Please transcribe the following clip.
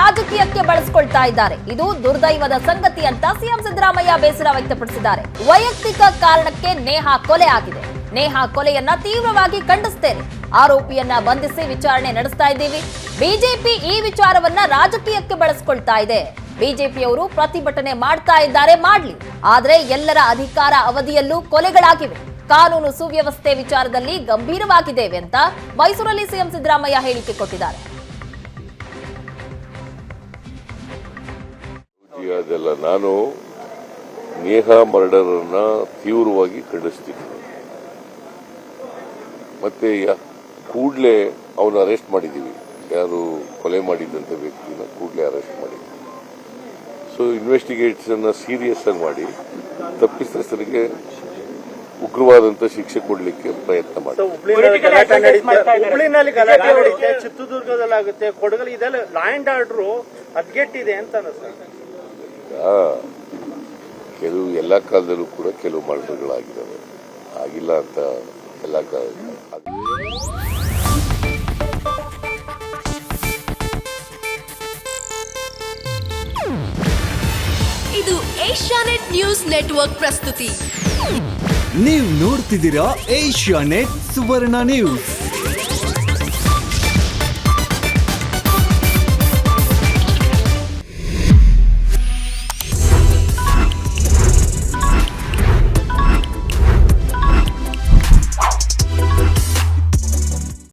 ರಾಜಕೀಯಕ್ಕೆ ಬಳಸಿಕೊಳ್ತಾ ಇದ್ದಾರೆ. ಇದು ದುರ್ದೈವದ ಸಂಗತಿ ಅಂತ ಸಿಎಂ ಸಿದ್ದರಾಮಯ್ಯ ಬೇಸರ ವ್ಯಕ್ತಪಡಿಸಿದ್ದಾರೆ. ವೈಯಕ್ತಿಕ ಕಾರಣಕ್ಕೆ ನೇಹಾ ಕೊಲೆ ಆಗಿದೆ. ನೇಹಾ ಕೊಲೆಯನ್ನ ತೀವ್ರವಾಗಿ ಖಂಡಿಸುತ್ತೇನೆ. ಆರೋಪಿಯನ್ನ ಬಂಧಿಸಿ ವಿಚಾರಣೆ ನಡೆಸ್ತಾ ಇದ್ದೀವಿ. ಬಿಜೆಪಿ ಈ ವಿಚಾರವನ್ನ ರಾಜಕೀಯಕ್ಕೆ ಬಳಸಿಕೊಳ್ತಾ ಇದೆ. ಬಿಜೆಪಿಯವರು ಪ್ರತಿಭಟನೆ ಮಾಡ್ತಾ ಇದ್ದಾರೆ, ಮಾಡ್ಲಿ. ಆದ್ರೆ ಎಲ್ಲರ ಅಧಿಕಾರ ಅವಧಿಯಲ್ಲೂ ಕೊಲೆಗಳಾಗಿವೆ. ಕಾನೂನು ಸುವ್ಯವಸ್ಥೆ ವಿಚಾರದಲ್ಲಿ ಗಂಭೀರವಾಗಿದ್ದೇವೆ ಅಂತ ಮೈಸೂರಲ್ಲಿ ಸಿಎಂ ಸಿದ್ದರಾಮಯ್ಯ ಹೇಳಿಕೆ ಕೊಟ್ಟಿದ್ದಾರೆ. ಅದೆಲ್ಲ ನಾನು ನೇಹಾ ಮರ್ಡರ್ ಅನ್ನ ತೀವ್ರವಾಗಿ ಖಂಡಿಸ್ತೀನಿ. ಮತ್ತೆ ಕೂಡಲೇ ಅವನು ಅರೆಸ್ಟ್ ಮಾಡಿದ್ದೀವಿ. ಯಾರು ಕೊಲೆ ಮಾಡಿದಂತ ವ್ಯಕ್ತಿನ ಕೂಡಲೇ ಅರೆಸ್ಟ್ ಮಾಡಿದ್ದೀವಿ. ಸೊ ಇನ್ವೆಸ್ಟಿಗೇಷನ್ ಸೀರಿಯಸ್ ಆಗಿ ಮಾಡಿ ತಪ್ಪಿತಸ್ಥರಿಗೆ ಉಗ್ರವಾದಂತ ಶಿಕ್ಷೆ ಕೊಡ್ಲಿಕ್ಕೆ ಪ್ರಯತ್ನ ಮಾಡಿ. ಹುಬ್ಳಿನಲ್ಲಿ ಗಲಾಟೆ ನಡೀತೆ, ಚಿತ್ರದುರ್ಗದಲ್ಲಾಗುತ್ತೆ, ಕೊಡಗಲ್ ಇದೆಲ್ಲ ಲಾ ಅಂಡ್ ಆರ್ಡರ್ ಹದ್ಗೆಟ್ಟಿದೆ ಅಂತ ಅನಿಸ್ತದೆ. ಕೆಲವು ಎಲ್ಲಾ ಕಾಲದಲ್ಲೂ ಕೂಡ ಕೆಲವು ಮರ್ಡರ್ಗಳಾಗಿದ್ದಾವೆ, ಆಗಿಲ್ಲ ಅಂತ ಎಲ್ಲ ಇದು ಏಷ್ಯಾನೆಟ್ ನ್ಯೂಸ್ ನೆಟ್ವರ್ಕ್ ಪ್ರಸ್ತುತಿ. ನೀವು ನೋಡ್ತಿದ್ದೀರಾ ಏಷ್ಯಾನೆಟ್ ಸುವರ್ಣ ನ್ಯೂಸ್.